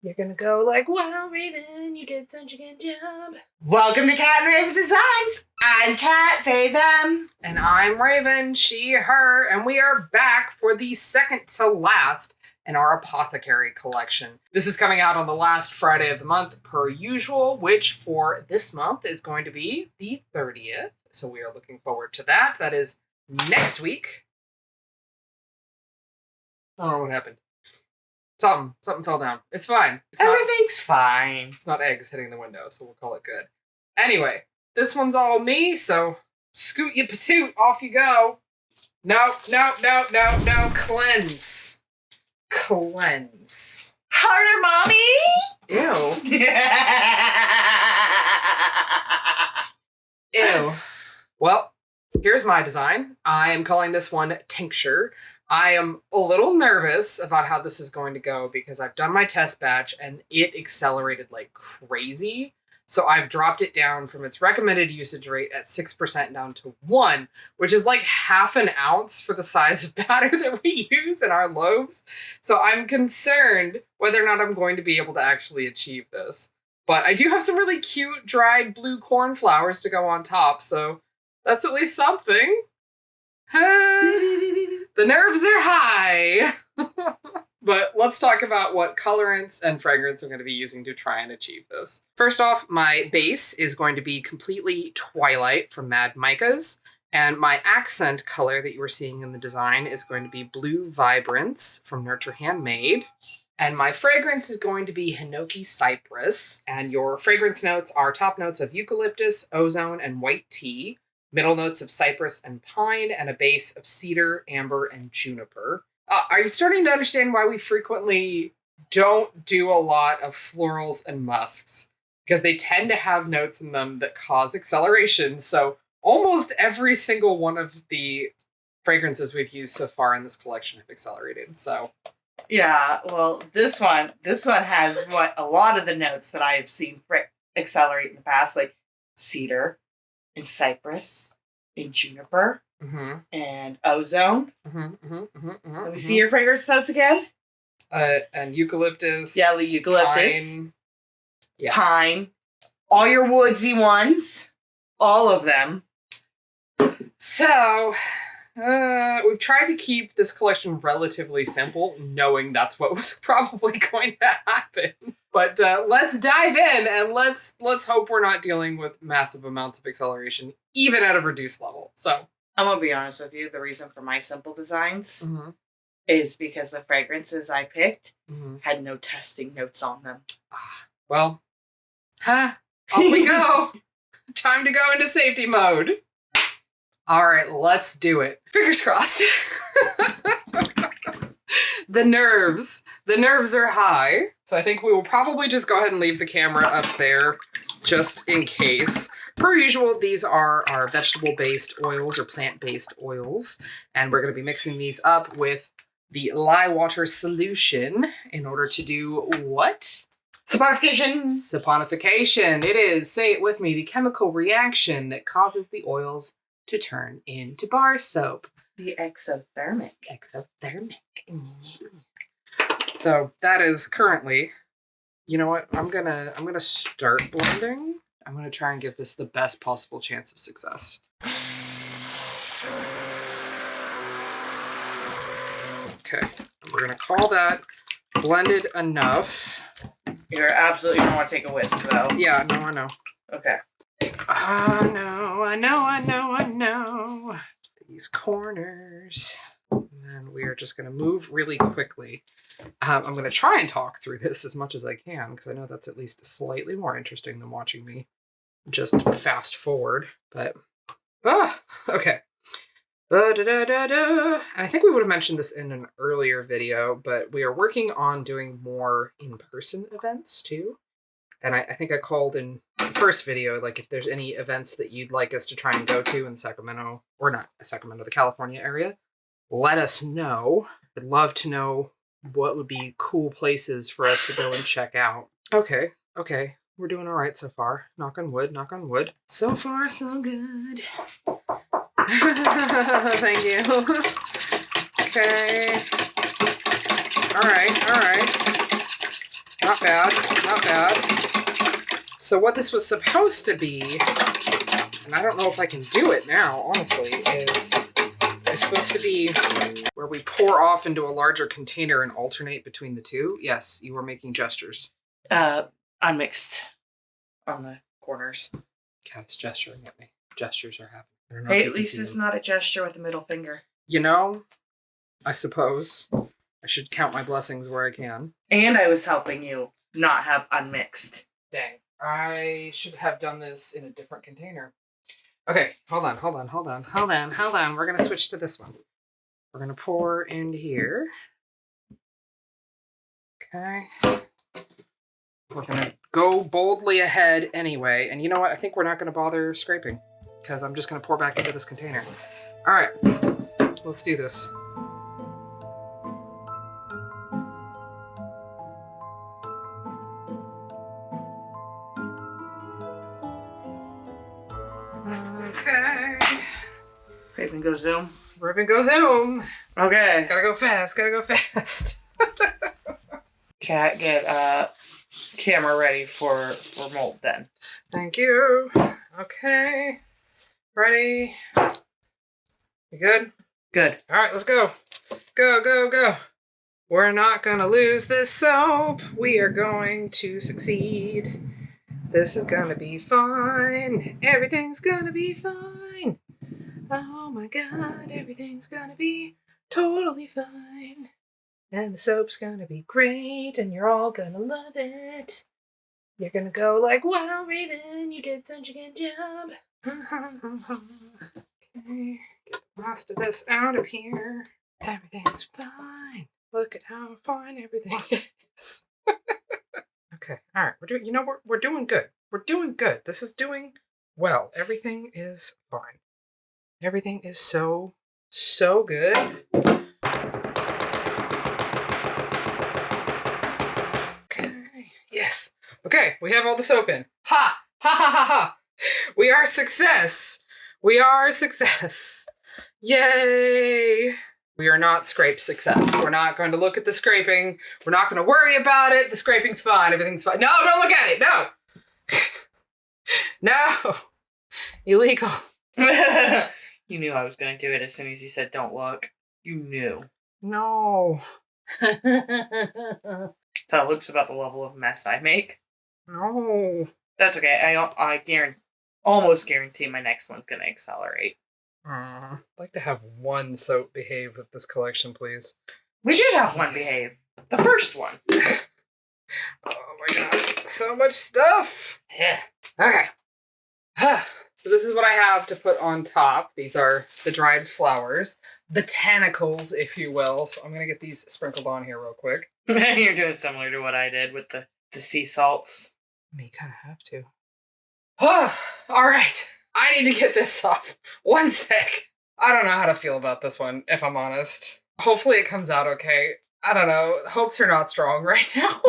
You're gonna go like, wow, Raven, you did such a good job. Welcome to Cat and Raven Designs. I'm Cat, they, them. And I'm Raven, she, her, and we are back for the second to last in our Apothecary collection. This is coming out on the last Friday of the month, per usual, which for this month is going to be the 30th. So we are looking forward to that. That is next week. I don't know what happened. Something fell down. It's fine. Everything's fine. It's not eggs hitting the window, so we'll call it good. Anyway, this one's all me, so scoot you patoot, off you go. No. Cleanse. Harder, mommy. Ew. Ew. Well, here's my design. I am calling this one Tincture. I am a little nervous about how this is going to go because I've done my test batch and it accelerated like crazy. So I've dropped it down from its recommended usage rate at 6% down to 1, which is like half an ounce for the size of batter that we use in our loaves. So I'm concerned whether or not I'm going to be able to actually achieve this. But I do have some really cute dried blue corn flowers to go on top, so that's at least something. The nerves are high. But let's talk about what colorants and fragrance I'm going to be using to try and achieve this. First off, my base is going to be completely Twilight from Mad Micas. And my accent color that you were seeing in the design is going to be Blue Vibrance from Nurture Handmade. And my fragrance is going to be Hinoki Cypress. And your fragrance notes are top notes of eucalyptus, ozone, and white tea. Middle notes of cypress and pine, and a base of cedar, amber, and juniper. Are you starting to understand why we frequently don't do a lot of florals and musks? Because they tend to have notes in them that cause acceleration. So almost every single one of the fragrances we've used so far in this collection have accelerated. So yeah, well, this one has a lot of the notes that I've seen accelerate in the past, like cedar and cypress and juniper and ozone. Let me see your fragrance notes again. And eucalyptus. Yeah, the eucalyptus. Pine. Yeah. Pine. All your woodsy ones. All of them. So, we've tried to keep this collection relatively simple, knowing that's what was probably going to happen. But let's dive in and let's hope we're not dealing with massive amounts of acceleration, even at a reduced level. So I'm gonna be honest with you. The reason for my simple designs is because the fragrances I picked had no testing notes on them. Well, off we go. Time to go into safety mode. All right, let's do it. Fingers crossed. The nerves are high. So I think we will probably just go ahead and leave the camera up there just in case. Per usual, these are our vegetable-based oils or plant-based oils. And we're going to be mixing these up with the lye water solution in order to do what? Saponification. Saponification. It is, say it with me, the chemical reaction that causes the oils to turn into bar soap. The exothermic. So that is currently, you know what? I'm gonna start blending. I'm gonna try and give this the best possible chance of success. Okay, we're gonna call that blended enough. You're absolutely gonna want to take a whisk though. Yeah, no, I know. Okay. I know. These corners. And then we are just going to move really quickly. I'm going to try and talk through this as much as I can, because I know that's at least slightly more interesting than watching me just fast forward. But, okay. And I think we would have mentioned this in an earlier video, but we are working on doing more in-person events too. And I think I called in the first video, like if there's any events that you'd like us to try and go to in Sacramento, or not Sacramento, the California area, let us know. I'd love to know what would be cool places for us to go and check out. Okay. We're doing all right so far. Knock on wood. So far, so good. Thank you. Okay. All right. Not bad. Not bad. So what this was supposed to be, and I don't know if I can do it now, honestly, is it's supposed to be where we pour off into a larger container and alternate between the two. Yes, you were making gestures. Unmixed on the corners. Cat is gesturing at me. Gestures are happening. I don't know Hey, if you at can least see it's them. not a gesture with a middle finger. You know, I suppose I should count my blessings where I can. And I was helping you not have unmixed. Dang. I should have done this in a different container. Okay, hold on. We're going to switch to this one. We're going to pour into here. Okay. We're going to go boldly ahead anyway. And you know what? I think we're not going to bother scraping because I'm just going to pour back into this container. All right, let's do this. Okay. Raven go zoom. Ribbon go zoom. Okay. Gotta go fast. Cat, get camera ready for mold then. Thank you. Okay. Ready? You good? Good. All right, let's go. Go. We're not gonna lose this soap. We are going to succeed. This is gonna be fine. Everything's gonna be fine. Oh my God, everything's gonna be totally fine. And the soap's gonna be great, and you're all gonna love it. You're gonna go like, wow, Raven, you did such a good job. Okay, get the last of this out of here. Everything's fine. Look at how fine everything is. Okay, all right, we're doing good. We're doing good. This is doing well. Everything is fine. Everything is so good. Okay, yes. Okay, we have all the soap in. Ha! We are success. Yay! We are not scrape success. We're not going to look at the scraping. We're not going to worry about it. The scraping's fine. Everything's fine. No, don't look at it. No. No. Illegal. You knew I was going to do it as soon as you said don't look. You knew. No. That looks about the level of mess I make. No. That's okay. I almost guarantee my next one's going to accelerate. I'd like to have one soap behave with this collection, please. We did have one behave. The first one. Oh my God. So much stuff. Okay. So this is what I have to put on top. These are the dried flowers. Botanicals, if you will. So I'm going to get these sprinkled on here real quick. You're doing similar to what I did with the sea salts. You kind of have to. All right. I need to get this off. One sec. I don't know how to feel about this one, if I'm honest. Hopefully it comes out okay. I don't know. Hopes are not strong right now.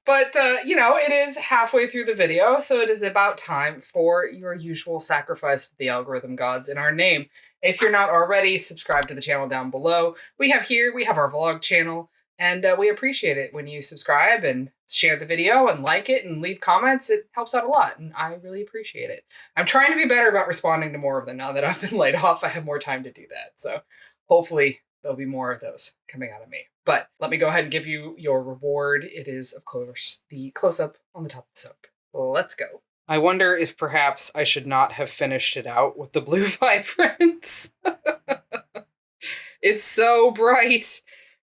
But, it is halfway through the video, so it is about time for your usual sacrifice to the algorithm gods in our name. If you're not already, subscribe to the channel down below. We have our vlog channel, and we appreciate it when you subscribe and share the video and like it and leave comments. It helps out a lot, and I really appreciate it. I'm trying to be better about responding to more of them now that I've been laid off. I have more time to do that, so hopefully there'll be more of those coming out of me. But let me go ahead and give you your reward. It is, of course, the close-up on the top of the soap. Let's go. I wonder if perhaps I should not have finished it out with the blue vibrance. It's so bright.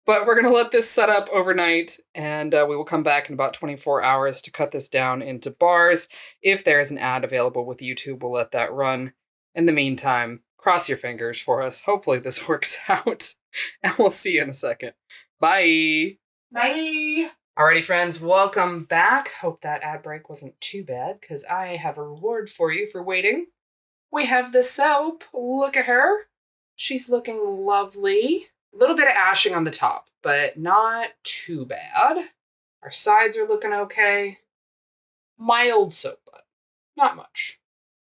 But we're going to let this set up overnight, and we will come back in about 24 hours to cut this down into bars. If there is an ad available with YouTube, we'll let that run. In the meantime, cross your fingers for us. Hopefully this works out, and we'll see you in a second. Bye! Bye! Alrighty, friends, welcome back. Hope that ad break wasn't too bad, because I have a reward for you for waiting. We have the soap. Look at her. She's looking lovely. A little bit of ashing on the top, but not too bad. Our sides are looking okay. Mild soap butt. Not much.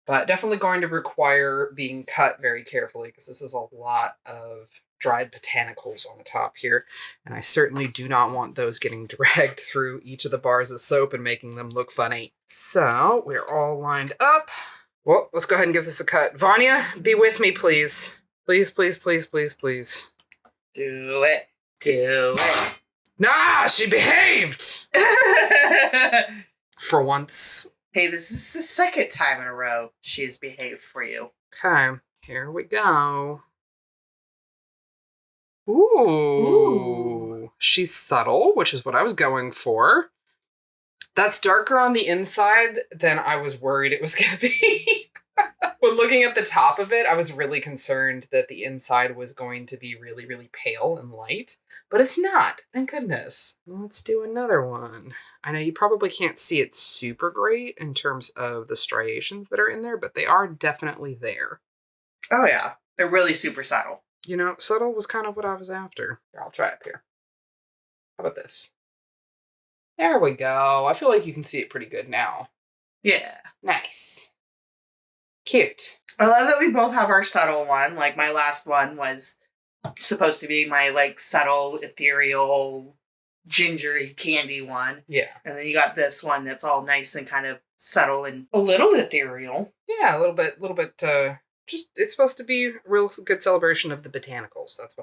But definitely going to require being cut very carefully because this is a lot of dried botanicals on the top here. And I certainly do not want those getting dragged through each of the bars of soap and making them look funny. So we're all lined up. Well, let's go ahead and give this a cut. Vanya, be with me, please. Please, please, please, please, please. Do it. Do it. Nah, she behaved! For once. Hey, this is the second time in a row she has behaved for you. Okay, here we go. Ooh. She's subtle, which is what I was going for. That's darker on the inside than I was worried it was going to be. When looking at the top of it, I was really concerned that the inside was going to be really, really pale and light. But it's not. Thank goodness. Let's do another one. I know you probably can't see it super great in terms of the striations that are in there, but they are definitely there. Oh, yeah. They're really super subtle. You know, subtle was kind of what I was after. Here, I'll try up here. How about this? There we go. I feel like you can see it pretty good now. Yeah. Nice. Cute. I love that we both have our subtle one. Like, my last one was supposed to be my, like, subtle, ethereal, gingery candy one. Yeah. And then you got this one that's all nice and kind of subtle and a little ethereal. Yeah, a little bit, just, it's supposed to be a real good celebration of the botanicals. That's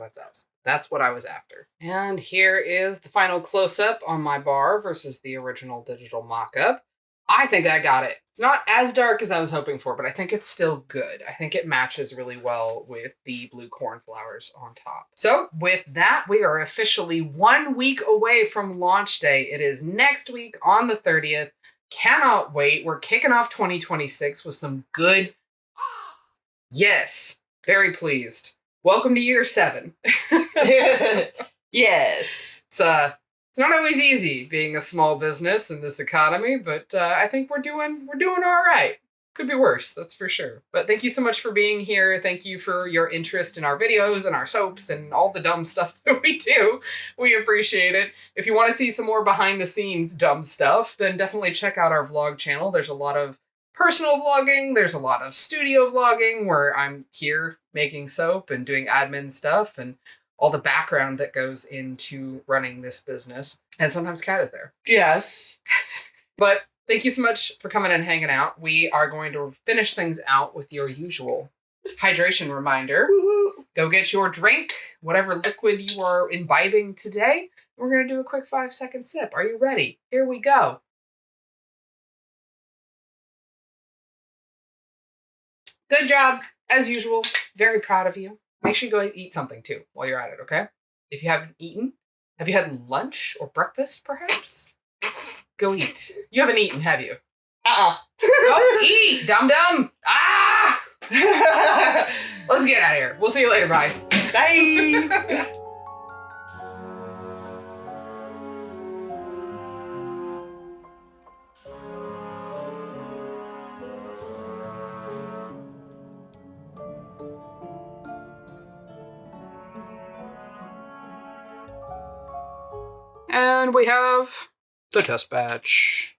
what I was after. And here is the final close-up on my bar versus the original digital mock-up. I think I got it. It's not as dark as I was hoping for, but I think it's still good. I think it matches really well with the blue cornflowers on top. So with that, we are officially 1 week away from launch day. It is next week on the 30th. Cannot wait. We're kicking off 2026 with some good... Yes, very pleased. Welcome to year 7. Yes. It's not always easy being a small business in this economy, but I think we're doing all right. Could be worse, that's for sure. But thank you so much for being here. Thank you for your interest in our videos and our soaps and all the dumb stuff that we do. We appreciate it. If you want to see some more behind the scenes dumb stuff, then definitely check out our vlog channel. There's a lot of personal vlogging. There's a lot of studio vlogging where I'm here making soap and doing admin stuff and all the background that goes into running this business. And sometimes Kat is there. Yes. But thank you so much for coming and hanging out. We are going to finish things out with your usual hydration reminder. Woo-hoo. Go get your drink, whatever liquid you are imbibing today. We're going to do a quick 5-second sip. Are you ready? Here we go. Good job. As usual, very proud of you. Make sure you go eat something too while you're at it, okay? If you haven't eaten, have you had lunch or breakfast, perhaps? Go eat. You haven't eaten, have you? Go eat, dum-dum! Ah! Let's get out of here. We'll see you later. Bye. Bye. And we have the test batch.